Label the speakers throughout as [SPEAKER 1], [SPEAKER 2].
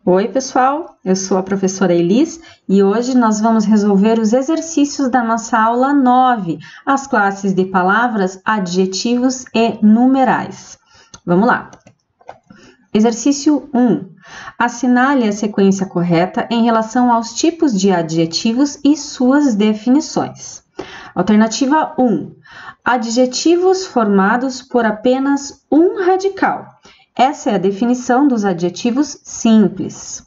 [SPEAKER 1] Oi, pessoal! Eu sou a professora Elis e hoje nós vamos resolver os exercícios da nossa aula 9, as classes de palavras, adjetivos e numerais. Vamos lá! Exercício 1. Assinale a sequência correta em relação aos tipos de adjetivos e suas definições. Alternativa 1. Adjetivos formados por apenas um radical. Essa é a definição dos adjetivos simples.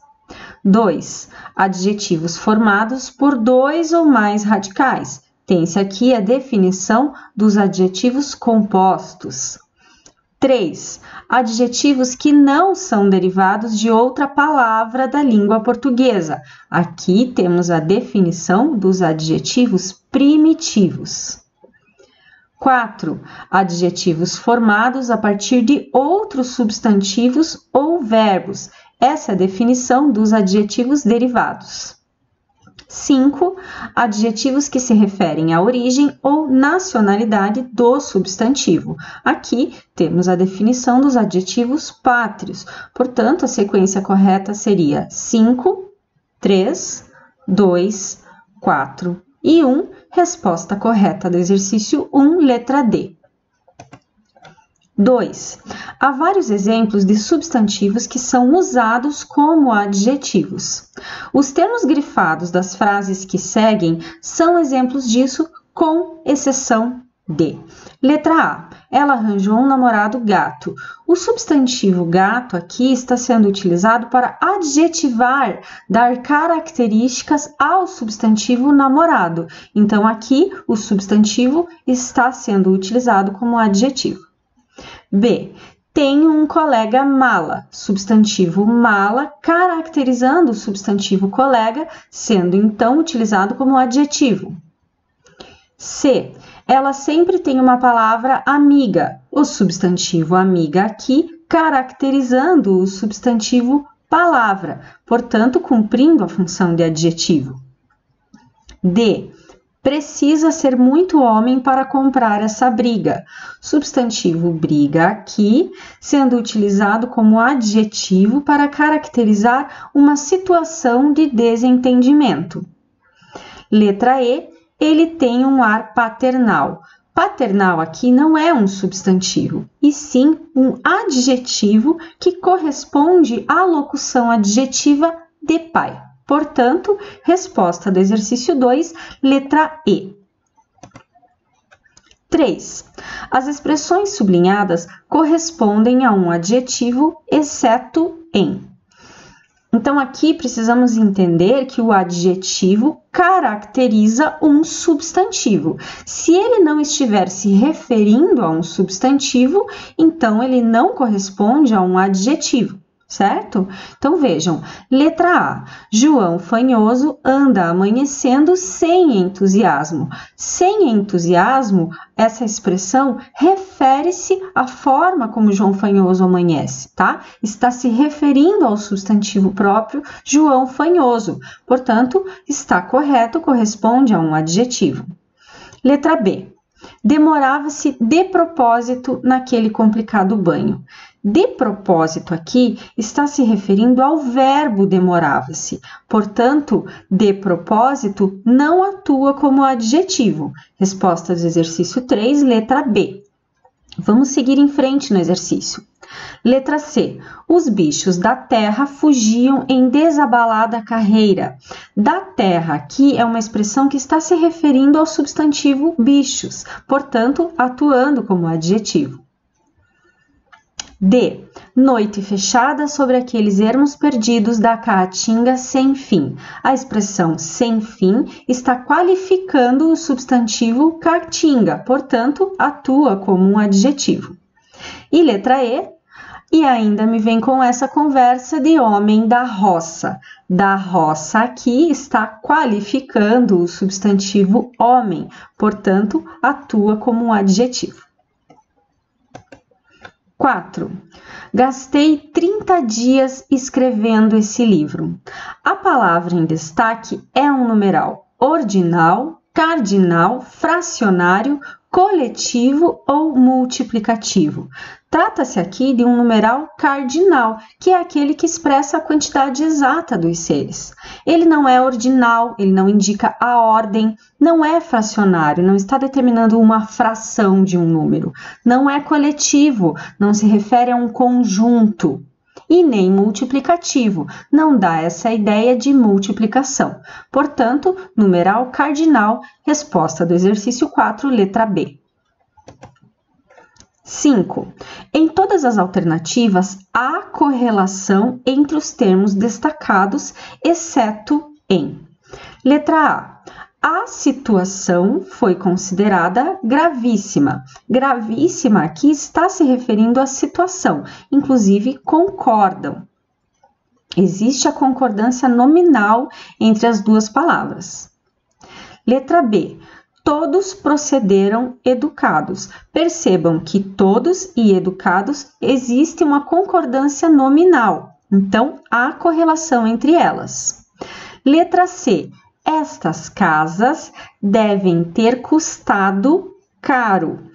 [SPEAKER 1] 2. Adjetivos formados por dois ou mais radicais. Tem-se aqui a definição dos adjetivos compostos. 3. Adjetivos que não são derivados de outra palavra da língua portuguesa. Aqui temos a definição dos adjetivos primitivos. 4. Adjetivos formados a partir de outros substantivos ou verbos. Essa é a definição dos adjetivos derivados. 5. Adjetivos que se referem à origem ou nacionalidade do substantivo. Aqui temos a definição dos adjetivos pátrios. Portanto, a sequência correta seria 5, 3, 2, 4 e 1. Resposta correta do exercício 1, letra D. 2. Há vários exemplos de substantivos que são usados como adjetivos. Os termos grifados das frases que seguem são exemplos disso, com exceção de. Letra A. Ela arranjou um namorado gato. O substantivo gato aqui está sendo utilizado para adjetivar, dar características ao substantivo namorado. Então, aqui o substantivo está sendo utilizado como adjetivo. B. Tenho um colega mala. Substantivo mala, caracterizando o substantivo colega, sendo então utilizado como adjetivo. C. Ela sempre tem uma palavra amiga. O substantivo amiga aqui, caracterizando o substantivo palavra, portanto, cumprindo a função de adjetivo. D. Precisa ser muito homem para comprar essa briga. Substantivo briga aqui, sendo utilizado como adjetivo para caracterizar uma situação de desentendimento. Letra E. Ele tem um ar paternal. Paternal aqui não é um substantivo, e sim um adjetivo que corresponde à locução adjetiva de pai. Portanto, resposta do exercício 2, letra E. 3. As expressões sublinhadas correspondem a um adjetivo, exceto em. Então, aqui precisamos entender que o adjetivo caracteriza um substantivo. Se ele não estiver se referindo a um substantivo, então ele não corresponde a um adjetivo, certo? Então, vejam, letra A. João Fanhoso anda amanhecendo sem entusiasmo. Sem entusiasmo, essa expressão refere-se à forma como João Fanhoso amanhece, tá? Está se referindo ao substantivo próprio João Fanhoso. Portanto, está correto, corresponde a um adjetivo. Letra B. Demorava-se de propósito naquele complicado banho. De propósito aqui está se referindo ao verbo demorava-se. Portanto, de propósito não atua como adjetivo. Resposta do exercício 3, letra B. Vamos seguir em frente no exercício. Letra C. Os bichos da terra fugiam em desabalada carreira. Da terra aqui é uma expressão que está se referindo ao substantivo bichos, portanto, atuando como adjetivo. D. Noite fechada sobre aqueles ermos perdidos da caatinga sem fim. A expressão sem fim está qualificando o substantivo caatinga, portanto, atua como um adjetivo. E letra E. E ainda me vem com essa conversa de homem da roça. Da roça aqui está qualificando o substantivo homem, portanto, atua como um adjetivo. 4. Gastei 30 dias escrevendo esse livro. A palavra em destaque é um numeral ordinal, cardinal, fracionário, coletivo ou multiplicativo. Trata-se aqui de um numeral cardinal, que é aquele que expressa a quantidade exata dos seres. Ele não é ordinal, ele não indica a ordem, não é fracionário, não está determinando uma fração de um número, não é coletivo, não se refere a um conjunto. E nem multiplicativo, não dá essa ideia de multiplicação. Portanto, numeral cardinal, resposta do exercício 4, letra B. 5. Em todas as alternativas, há correlação entre os termos destacados, exceto em. Letra A. A situação foi considerada gravíssima. Gravíssima aqui está se referindo à situação, inclusive concordam. Existe a concordância nominal entre as duas palavras. Letra B. Todos procederam educados. Percebam que todos e educados existe uma concordância nominal, então há correlação entre elas. Letra C. Estas casas devem ter custado caro.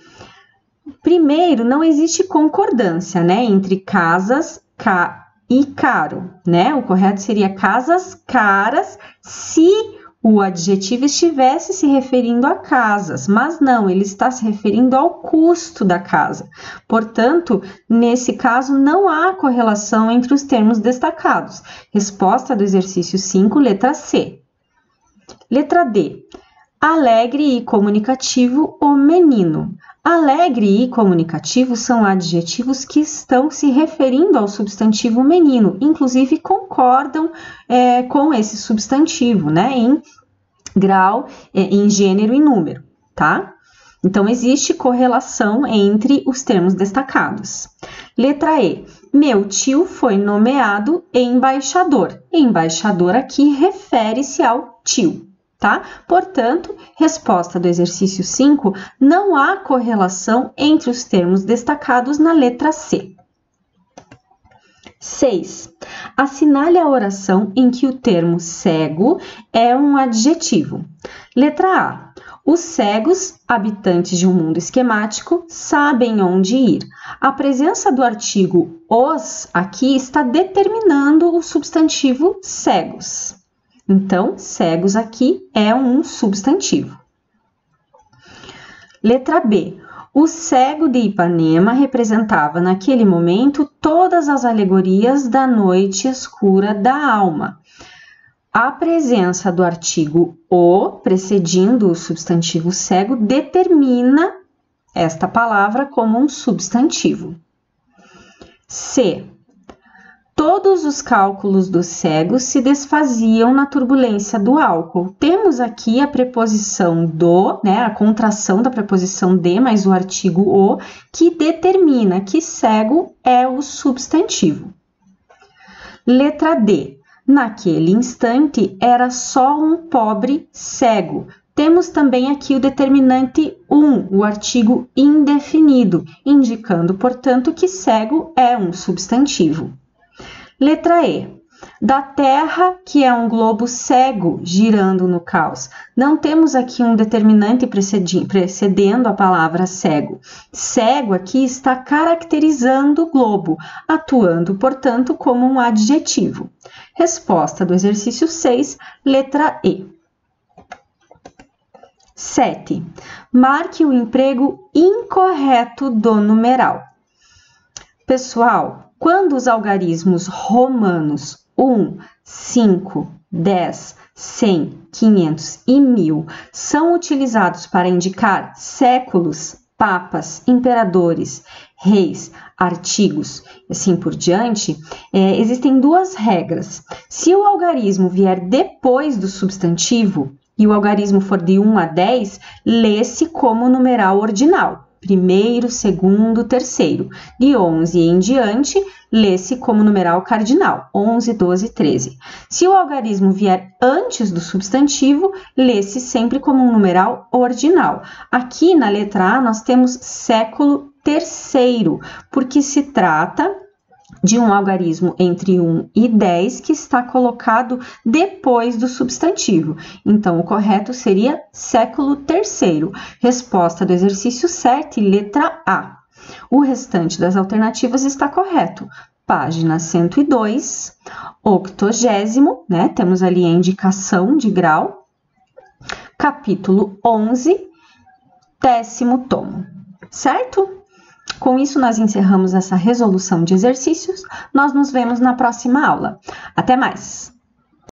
[SPEAKER 1] Primeiro, não existe concordância, entre casas e caro, O correto seria casas caras se o adjetivo estivesse se referindo a casas, mas não, ele está se referindo ao custo da casa. Portanto, nesse caso, não há correlação entre os termos destacados. Resposta do exercício 5, letra C. Letra D. Alegre e comunicativo o menino. Alegre e comunicativo são adjetivos que estão se referindo ao substantivo menino, inclusive concordam com esse substantivo, em grau, em gênero e número, tá? Então, existe correlação entre os termos destacados. Letra E. Meu tio foi nomeado embaixador. Embaixador aqui refere-se ao tio, tá? Portanto, resposta do exercício 5, não há correlação entre os termos destacados na letra C. 6. Assinale a oração em que o termo cego é um adjetivo. Letra A. Os cegos, habitantes de um mundo esquemático, sabem onde ir. A presença do artigo os aqui está determinando o substantivo cegos. Então, cegos aqui é um substantivo. Letra B. O cego de Ipanema representava naquele momento todas as alegorias da noite escura da alma. A presença do artigo o, precedindo o substantivo cego, determina esta palavra como um substantivo. C. Todos os cálculos do cego se desfaziam na turbulência do álcool. Temos aqui a preposição do, a contração da preposição de mais o artigo o, que determina que cego é o substantivo. Letra D. Naquele instante era só um pobre cego. Temos também aqui o determinante o artigo indefinido, indicando, portanto, que cego é um substantivo. Letra E. Da Terra, que é um globo cego girando no caos. Não temos aqui um determinante precedendo a palavra cego. Cego aqui está caracterizando o globo, atuando, portanto, como um adjetivo. Resposta do exercício 6, letra E. 7. Marque o emprego incorreto do numeral. Pessoal, quando os algarismos romanos 1, 5, 10, 100, 500 e 1000 são utilizados para indicar séculos, papas, imperadores, reis, artigos, assim por diante, existem duas regras. Se o algarismo vier depois do substantivo e o algarismo for de 1 a 10, lê-se como numeral ordinal. Primeiro, segundo, terceiro. De 11 em diante, lê-se como numeral cardinal, 11, 12, 13. Se o algarismo vier antes do substantivo, lê-se sempre como um numeral ordinal. Aqui na letra A nós temos século terceiro, porque se trata de um algarismo entre 1 e 10 que está colocado depois do substantivo. Então, o correto seria século terceiro. Resposta do exercício 7, letra A. O restante das alternativas está correto. Página 102, 80º, né? Temos ali a indicação de grau. Capítulo 11, 10º tomo, certo? Com isso, nós encerramos essa resolução de exercícios. Nós nos vemos na próxima aula. Até mais!